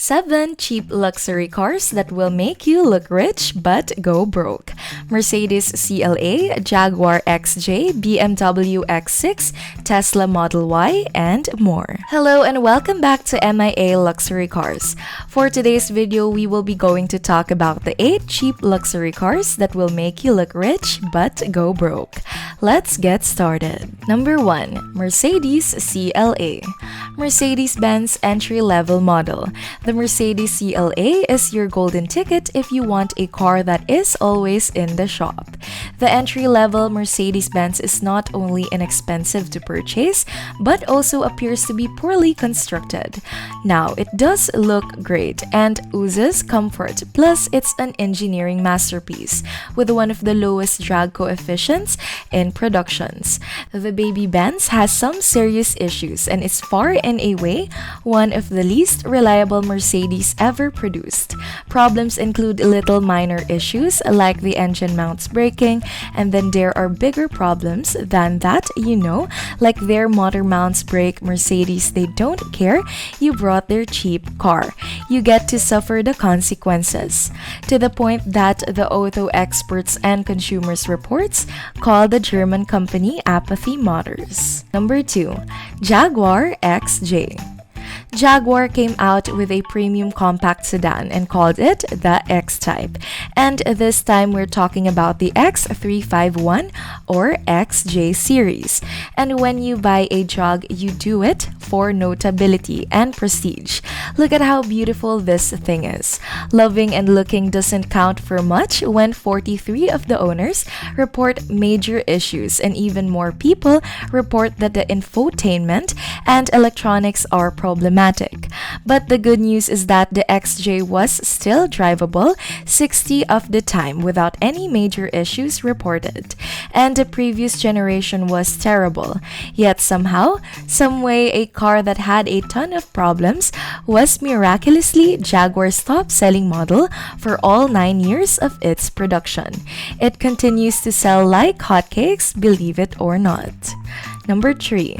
7 cheap luxury cars that will make you look rich but go broke. Mercedes CLA, Jaguar XJ, BMW X6, Tesla Model Y, and more. Hello and welcome back to MIA Luxury Cars. For today's video, we will be going to talk about the 8 cheap luxury cars that will make you look rich but go broke. Let's get started. Number 1. Mercedes CLA. Mercedes-Benz entry-level model. The Mercedes CLA is your golden ticket if you want a car that is always in the shop. The entry-level Mercedes-Benz is not only inexpensive to purchase, but also appears to be poorly constructed. Now, it does look great and oozes comfort, plus it's an engineering masterpiece with one of the lowest drag coefficients in productions. The baby Benz has some serious issues and is far and away one of the least reliable Mercedes ever produced. Problems include little minor issues like the engine mounts breaking, and then there are bigger problems than that, like their motor mounts break. Mercedes, they don't care you brought their cheap car. You get to suffer the consequences. To the point that the auto experts and consumers reports call the German company Apathy Motors. Number 2. Jaguar XJ. Jaguar came out with a premium compact sedan and called it the X-Type. And this time we're talking about the X351 or XJ series. And when you buy a Jag, you do it for notability and prestige. Look at how beautiful this thing is. Loving and looking doesn't count for much when 43 of the owners report major issues, and even more people report that the infotainment and electronics are problematic. But the good news is that the XJ was still drivable 60 of the time without any major issues reported. And the previous generation was terrible. Yet somehow, someway, a car that had a ton of problems was miraculously Jaguar's top-selling model for all 9 years of its production. It continues to sell like hotcakes, believe it or not. Number 3.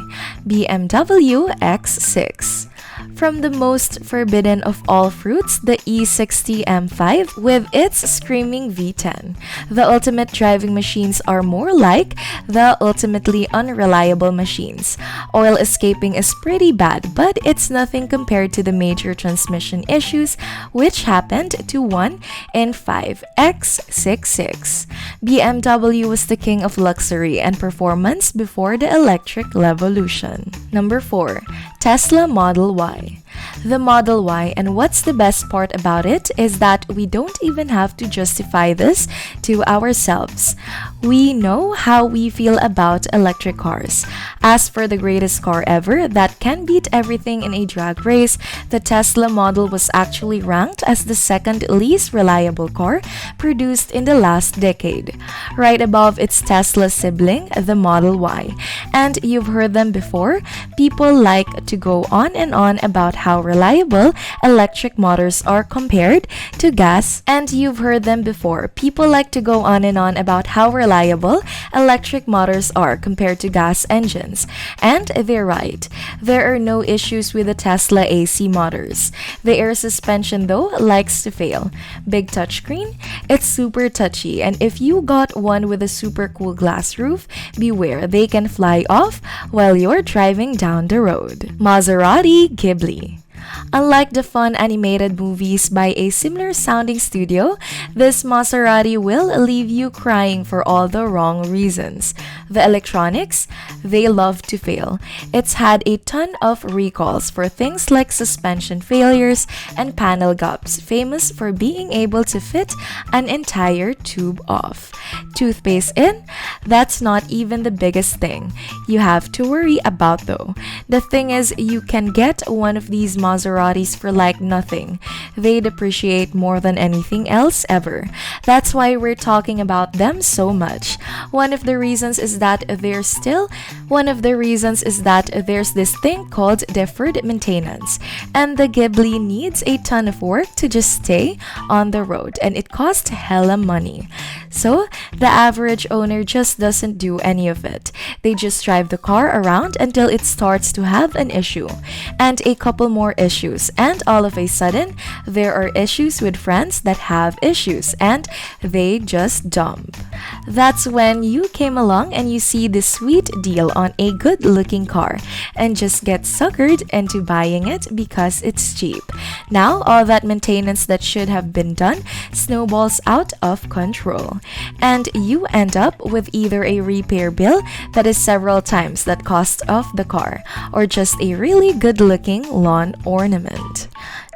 BMW X6. From the most forbidden of all fruits, the E60 M5 with its screaming V10. The ultimate driving machines are more like the ultimately unreliable machines. Oil escaping is pretty bad, but it's nothing compared to the major transmission issues which happened to 1 in 5 X66. BMW was the king of luxury and performance before the electric revolution. Number 4. Tesla Model Y. The Model Y, and what's the best part about it is that we don't even have to justify this to ourselves. We know how we feel about electric cars. As for the greatest car ever that can beat everything in a drag race, the Tesla Model was actually ranked as the second least reliable car produced in the last decade, right above its Tesla sibling, the Model Y. And you've heard them before. People like to go on and on about how reliable electric motors are compared to gas, and you've heard them before. People like to go on and on about how reliable electric motors are compared to gas engines. And they're right. There are no issues with the Tesla AC motors. The air suspension, though, likes to fail. Big touchscreen? It's super touchy, and if you got one with a super cool glass roof, beware, they can fly off while you're driving down the road. Maserati Ghibli. Unlike the fun animated movies by a similar sounding studio, this Maserati will leave you crying for all the wrong reasons. The electronics, they love to fail. It's had a ton of recalls for things like suspension failures and panel gaps, famous for being able to fit an entire tube off. Toothpaste in? That's not even the biggest thing you have to worry about though. The thing is, you can get one of these Maseratis for like nothing. they depreciate more than anything else ever. That's why we're talking about them so much. One of the reasons is that there's this thing called deferred maintenance, and the Ghibli needs a ton of work to just stay on the road, and it costs hella money. So the average owner just doesn't do any of it. They just drive the car around until it starts to have an issue, and a couple more issues, and all of a sudden there are issues with friends that have issues, and they just dump. That's when you came along and you see this sweet deal on a good looking car and just get suckered into buying it because it's cheap. Now all that maintenance that should have been done snowballs out of control, and you end up with either a repair bill that is several times that cost of the car, or just a really good looking lawn ornament.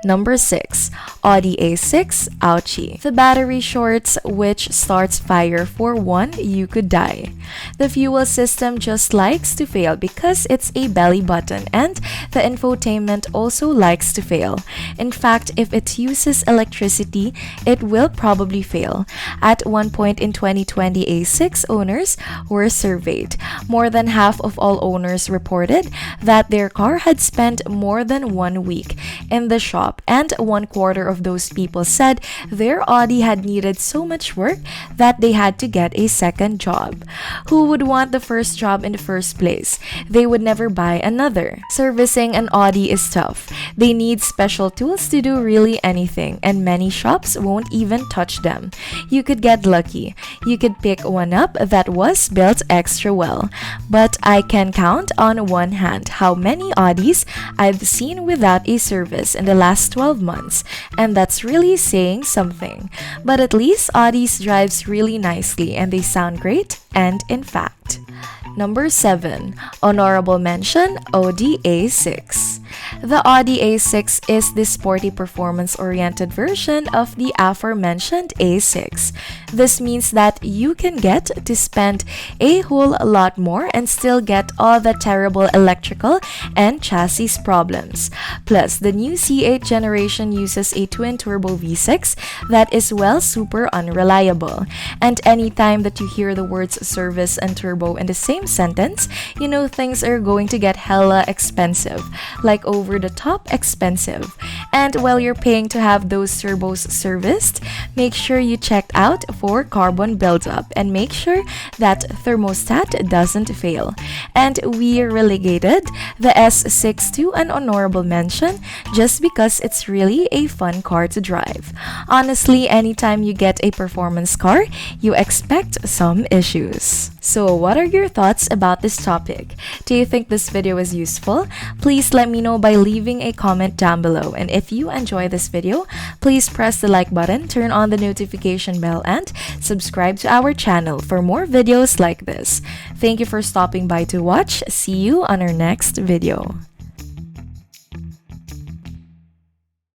Number 6. Audi A6. Ouchie. The battery shorts, which starts fire for one, you could die. The fuel system just likes to fail because it's a belly button, and the infotainment also likes to fail. In fact, if it uses electricity, it will probably fail. At one point in 2020, A6 owners were surveyed. More than half of all owners reported that their car had spent more than 1 week in the shop, and 1/4 of those people said their Audi had needed so much work that they had to get a second job. Who would want the first job in the first place? They would never buy another. Servicing an Audi is tough. They need special tools to do really anything, and many shops won't even touch them. You could get lucky. You could pick one up that was built extra well. But I can count on one hand how many Audis I've seen without a service in the last 12 months, and that's really saying something. But at least Audis drives really nicely and they sound great, and in fact. Number 7. Honorable mention, Audi A6. The Audi A6 is the sporty performance-oriented version of the aforementioned A6. This means that you can get to spend a whole lot more and still get all the terrible electrical and chassis problems. Plus, the new C8 generation uses a twin-turbo V6 that is super unreliable. And anytime that you hear the words service and turbo in the same sentence, you know things are going to get hella expensive, like over the top expensive. And while you're paying to have those turbos serviced, make sure you check out for carbon buildup and make sure that thermostat doesn't fail. And we relegated the S6 to an honorable mention just because it's really a fun car to drive. Honestly, anytime you get a performance car, you expect some issues. So what are your thoughts about this topic? Do you think this video is useful? Please let me know by leaving a comment down below. And if you enjoy this video, please press the like button, turn on the notification bell, and subscribe to our channel for more videos like this. Thank you for stopping by to watch. See you on our next video.